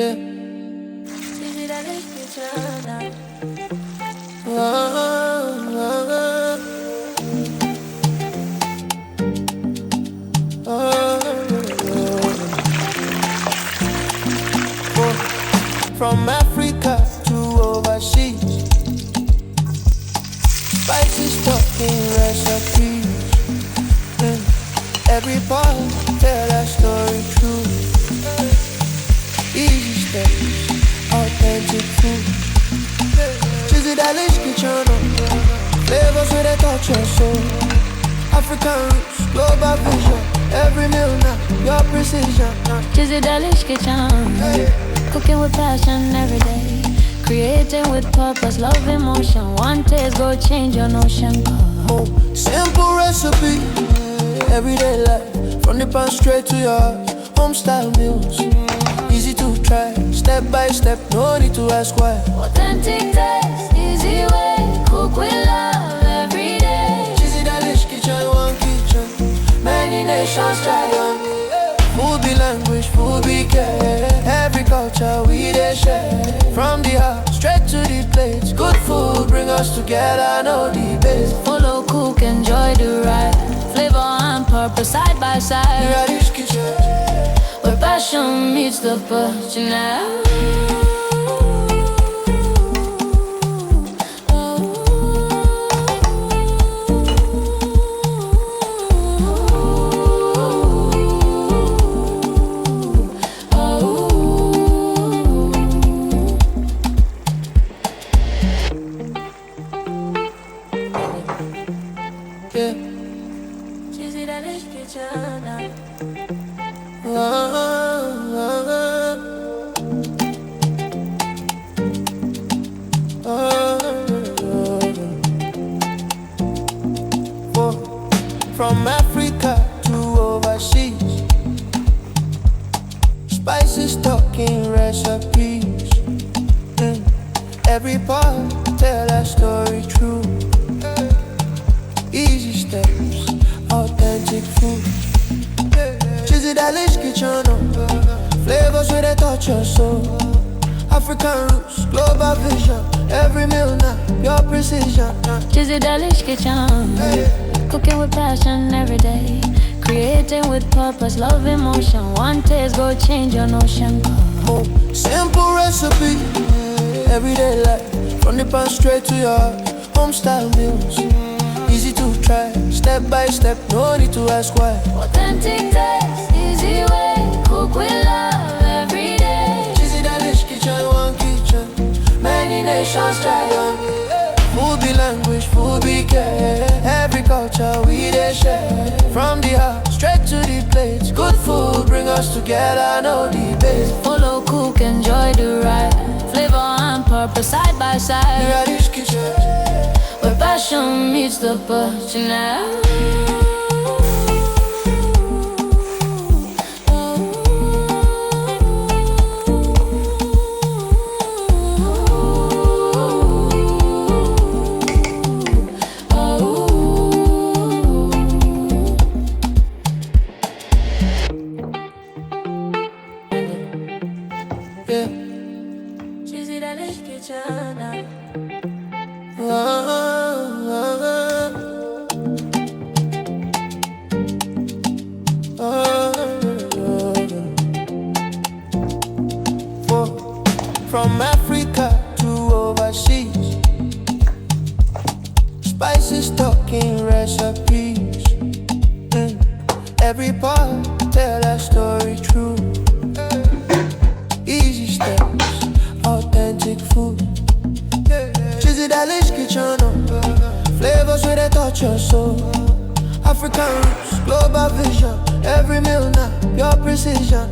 Yeah. From Africa to overseas, spices talking recipes. Every part tell that story true. Easy steps, authentic food. Chizzy, Delish, kitchen, flavors where they touch your soul. African roots, global vision. Every meal now, your precision. Chizzy, Delish, kitchen. Cooking with passion every day. Creating with purpose, love, emotion. One taste go change your notion. Simple recipe, everyday life. From the pan straight to your heart. Home style meals, easy to try. Step by step, no need to ask why. Authentic taste, easy way. Cook with love every day. Chizzy, Delish, kitchen, one kitchen. Many nations try on me. Food be language, food be care. Every culture we dey share. From the heart straight to the plates. Good food bring us together, no debate. Follow, cook, enjoy the ride. Flavor and purpose side by side. Delish kitchen, where passion meets the passion. yeah. Chizzy, Delish, kitchen. From Africa to overseas, spices talking recipes. Every part tell that story true. Easy steps, authentic food. Chizzy, Delish, kitchen, flavors where they touch your soul. African roots, global vision. Every meal now, your precision. Chizzy, Delish, kitchen. Cooking with passion every day. Creating with purpose, love, emotion. One taste go change your notion. Simple recipe, everyday life. From the pan straight to your heart. Home style meals, easy to try. Step by step, no need to ask why. Authentic taste, easy way. Cook with love every day. Chizzy, Delish, kitchen, one kitchen. Many nations try on me. Food be language, food be care. Every culture we dey share. From the heart straight to the plates. Good food bring us together, no debate. Follow, cook, enjoy the ride. Flavor and purpose side by side. Delish kitchen, where passion meets the passion. yeah. Chizzy, Delish, kitchen. From Africa to overseas, spices talking recipes. Every part tell that story true. Easy steps, authentic food. Chizzy, Delish, kitchen, flavors where they touch your soul. African roots, global vision. Every meal now, your precision.